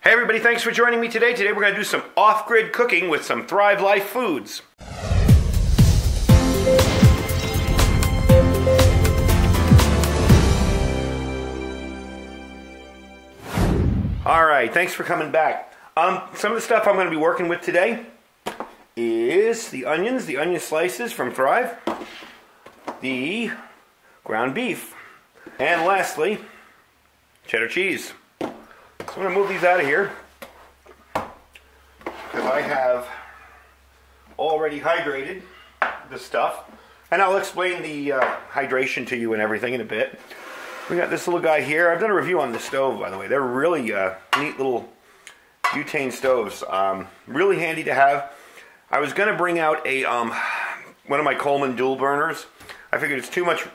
Hey everybody, thanks for joining me today. Today we're going to do some off-grid cooking with some Thrive Life foods. Alright, thanks for coming back. Some of the stuff I'm going to be working with today is the onion slices from Thrive, the ground beef, and lastly, cheddar cheese. So I'm going to move these out of here because I have already hydrated the stuff, and I'll explain the hydration to you and everything in a bit. We got this little guy here. I've done a review on the stove, by the way. They're really neat little butane stoves. Really handy to have. I was going to bring out a one of my Coleman dual burners. I figured it's too much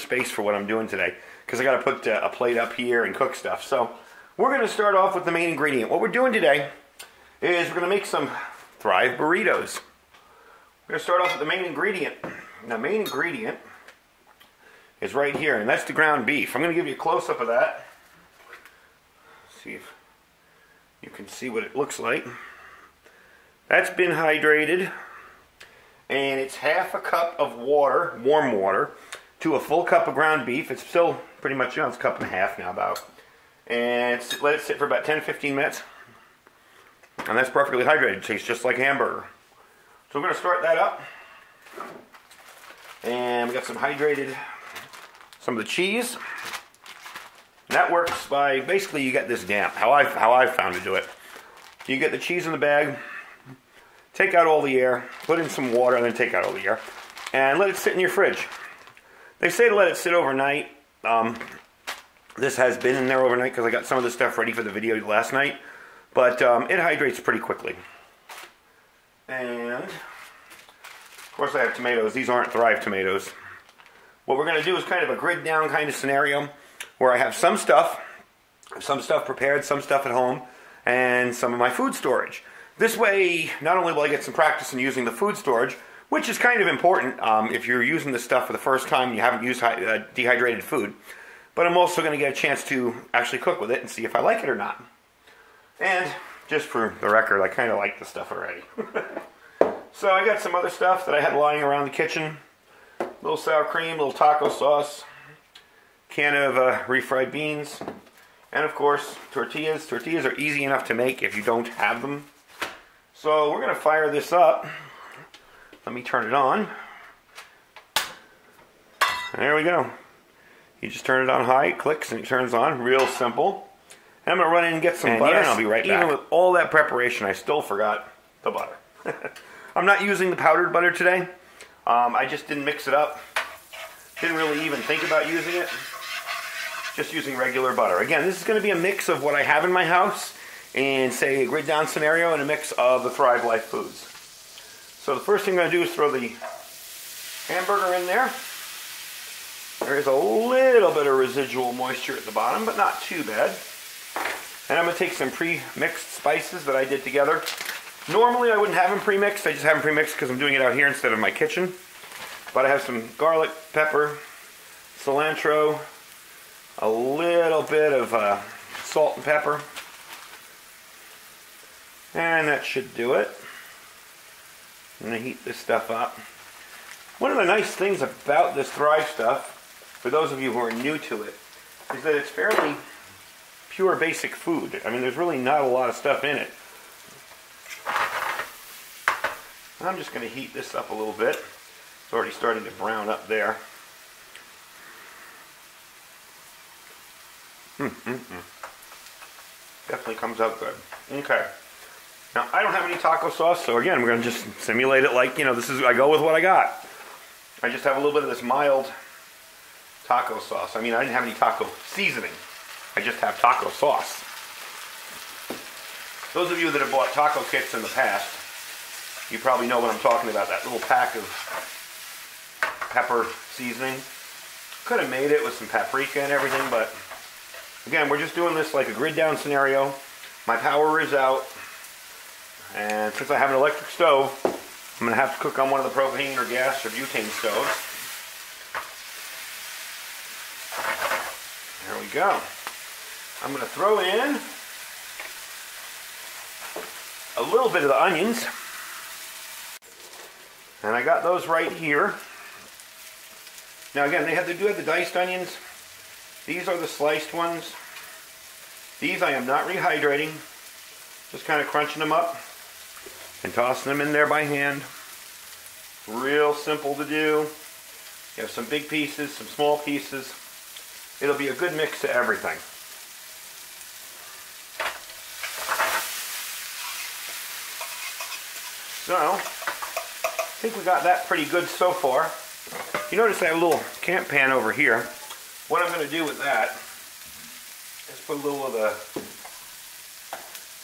space for what I'm doing today because I got to put a plate up here and cook stuff. So we're going to start off with the main ingredient. What we're doing today is we're going to make some Thrive burritos. We're going to start off with the main ingredient. The main ingredient is right here, and that's the ground beef. I'm going to give you a close-up of that. See if you can see what it looks like. That's been hydrated, and it's half a cup of water, warm water, to a full cup of ground beef. It's still pretty much, it's a cup and a half now about. And let it sit for about 10-15 minutes. And that's perfectly hydrated. It tastes just like a hamburger. So we're going to start that up. And we got some of the cheese. And that works by, basically you get this damp. How I found to do it. You get the cheese in the bag, take out all the air, put in some water, and then take out all the air. And let it sit in your fridge. They say to let it sit overnight. This has been in there overnight because I got some of the stuff ready for the video last night. But it hydrates pretty quickly. And, of course, I have tomatoes. These aren't Thrive tomatoes. What we're going to do is kind of a grid down kind of scenario where I have some stuff prepared, some stuff at home, and some of my food storage. This way, not only will I get some practice in using the food storage, which is kind of important if you're using this stuff for the first time and you haven't used dehydrated food, but I'm also going to get a chance to actually cook with it and see if I like it or not. And just for the record, I kind of like the stuff already. So I got some other stuff that I had lying around the kitchen. A little sour cream, a little taco sauce, can of refried beans, and of course tortillas. Tortillas are easy enough to make if you don't have them. So we're going to fire this up. Let me turn it on. There we go. You just turn it on high, it clicks, and it turns on. Real simple. And I'm going to run in and get some butter, and I'll be right back. Even with all that preparation, I still forgot the butter. I'm not using the powdered butter today. I just didn't mix it up. Didn't really even think about using it. Just using regular butter. Again, this is going to be a mix of what I have in my house and, say, a grid down scenario and a mix of the Thrive Life foods. So the first thing I'm going to do is throw the hamburger in there. There is a little bit of residual moisture at the bottom, but not too bad. And I'm going to take some pre-mixed spices that I did together. Normally I wouldn't have them pre-mixed. I just have them pre-mixed because I'm doing it out here instead of my kitchen. But I have some garlic, pepper, cilantro, a little bit of salt and pepper. And that should do it. I'm going to heat this stuff up. One of the nice things about this Thrive stuff, for those of you who are new to it, is that it's fairly pure basic food. I mean, there's really not a lot of stuff in it. I'm just going to heat this up a little bit. It's already starting to brown up there. Definitely comes out good. Okay. Now, I don't have any taco sauce, so again, we're going to just simulate it like, I go with what I got. I just have a little bit of this mild taco sauce. I mean, I didn't have any taco seasoning. I just have taco sauce. Those of you that have bought taco kits in the past, you probably know what I'm talking about. That little pack of pepper seasoning. Could have made it with some paprika and everything, but again, we're just doing this like a grid down scenario. My power is out, and since I have an electric stove, I'm going to have to cook on one of the propane or gas or butane stoves. There we go. I'm going to throw in little bit of the onions. And I got those right here. Now again, they do have the diced onions. These are the sliced ones. These I am not rehydrating. Just kind of crunching them up and tossing them in there by hand. Real simple to do. You have some big pieces, some small pieces. It'll be a good mix of everything. So, I think we got that pretty good so far. You notice I have a little camp pan over here. What I'm going to do with that is put a little of the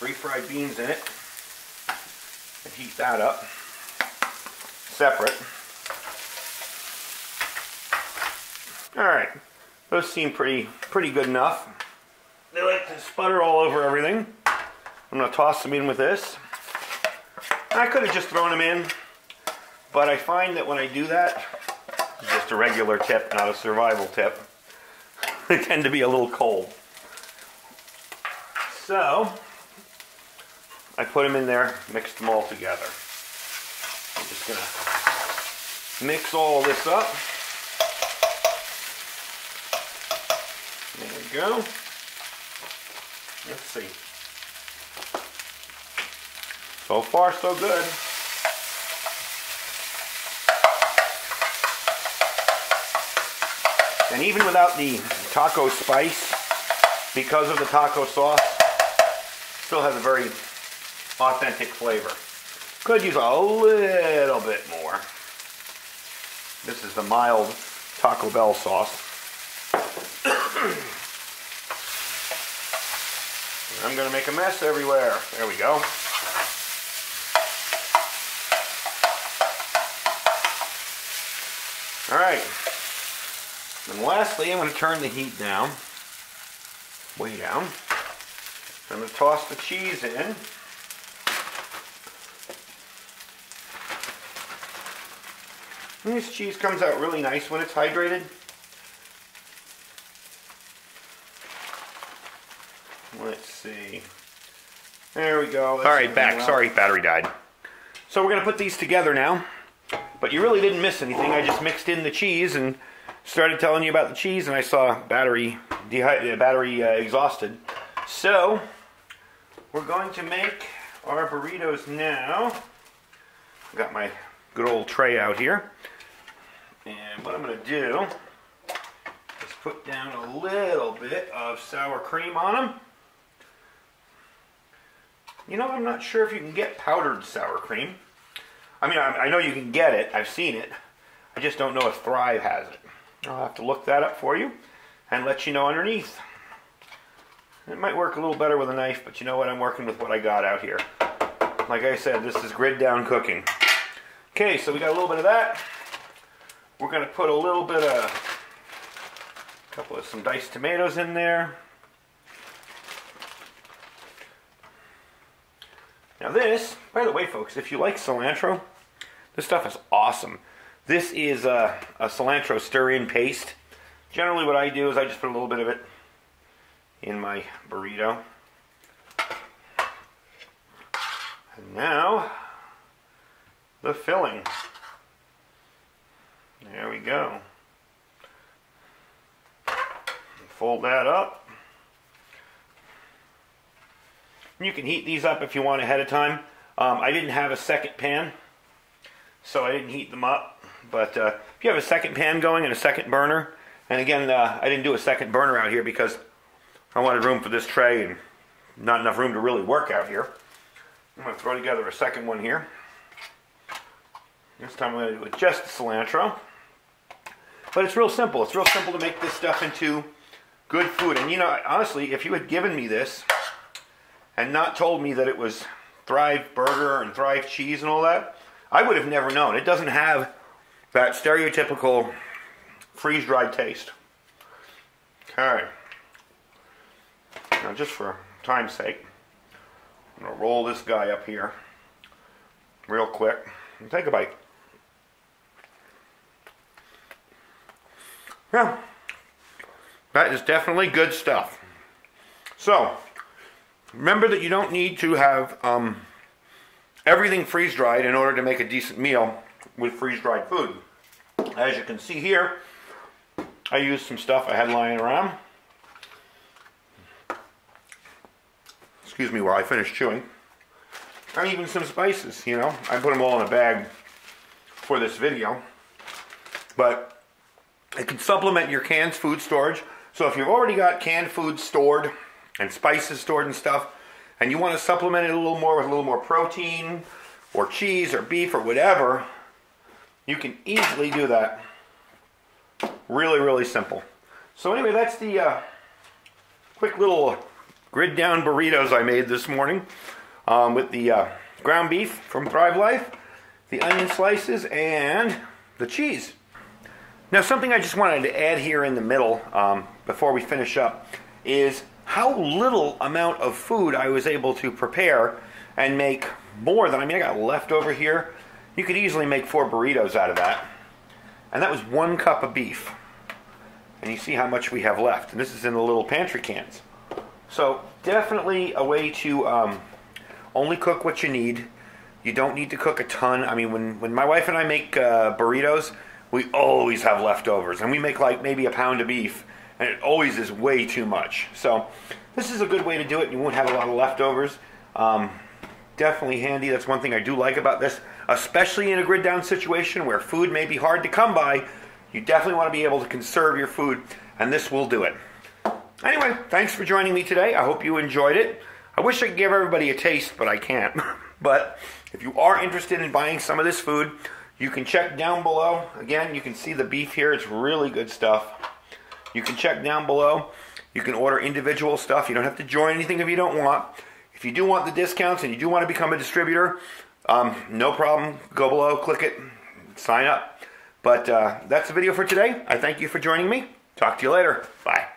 refried beans in it and heat that up separate. Alright, those seem pretty good enough. They like to sputter all over everything. I'm going to toss them in with this. I could have just thrown them in, but I find that when I do that, it's just a regular tip, not a survival tip. They tend to be a little cold. So, I put them in there, mixed them all together. I'm just going to mix all this up. There we go. Let's see. So far, so good. And even without the taco spice, because of the taco sauce, still has a very authentic flavor. Could use a little bit more. This is the mild Taco Bell sauce. I'm going to make a mess everywhere. There we go. Alright. And lastly, I'm going to turn the heat down. Way down. I'm going to toss the cheese in. And this cheese comes out really nice when it's hydrated. Let's see. There we go. Alright, back. Sorry, battery died. So we're going to put these together now. But you really didn't miss anything. I just mixed in the cheese and started telling you about the cheese, and I saw battery exhausted. So, we're going to make our burritos now. I've got my good old tray out here. And what I'm going to do is put down a little bit of sour cream on them. You know, I'm not sure if you can get powdered sour cream. I mean, I know you can get it. I've seen it. I just don't know if Thrive has it. I'll have to look that up for you and let you know underneath. It might work a little better with a knife, but you know what? I'm working with what I got out here. Like I said, this is grid down cooking. Okay, so we got a little bit of that. We're going to put a little bit of, some diced tomatoes in there. Now this, by the way folks, if you like cilantro, this stuff is awesome. This is a cilantro stir-in paste. Generally what I do is I just put a little bit of it in my burrito. And now, the filling. There we go. Fold that up. You can heat these up if you want ahead of time. I didn't have a second pan, so I didn't heat them up. But if you have a second pan going and a second burner, and again, I didn't do a second burner out here because I wanted room for this tray and not enough room to really work out here. I'm going to throw together a second one here. This time I'm going to do it just the cilantro. But it's real simple. It's real simple to make this stuff into good food. And you know, honestly, if you had given me this and not told me that it was Thrive Burger and Thrive Cheese and all that, I would have never known. It doesn't have that stereotypical freeze-dried taste. Okay. Now just for time's sake, I'm going to roll this guy up here real quick and take a bite. Yeah, that is definitely good stuff. So, remember that you don't need to have everything freeze-dried in order to make a decent meal with freeze-dried food. As you can see here, I used some stuff I had lying around. Excuse me while I finish chewing. And even some spices, you know. I put them all in a bag for this video. But it can supplement your canned food storage. So if you've already got canned food stored and spices stored and stuff, and you want to supplement it a little more with a little more protein or cheese or beef or whatever, you can easily do that. Really, really simple. So anyway, that's the quick little grid down burritos I made this morning with the ground beef from Thrive Life, the onion slices, and the cheese. Now, something I just wanted to add here in the middle before we finish up is how little amount of food I was able to prepare and make more than, I got leftover here. You could easily make 4 burritos out of that. And that was 1 cup of beef. And you see how much we have left. And this is in the little pantry cans. So definitely a way to only cook what you need. You don't need to cook a ton. I mean, when my wife and I make burritos, we always have leftovers. And we make like maybe a pound of beef. And it always is way too much. So this is a good way to do it. You won't have a lot of leftovers. Definitely handy. That's one thing I do like about this. Especially in a grid down situation where food may be hard to come by. You definitely want to be able to conserve your food. And this will do it. Anyway, thanks for joining me today. I hope you enjoyed it. I wish I could give everybody a taste, but I can't. But if you are interested in buying some of this food, you can check down below. Again, you can see the beef here. It's really good stuff. You can check down below. You can order individual stuff. You don't have to join anything if you don't want. If you do want the discounts and you do want to become a distributor, no problem. Go below, click it, sign up. But that's the video for today. I thank you for joining me. Talk to you later. Bye.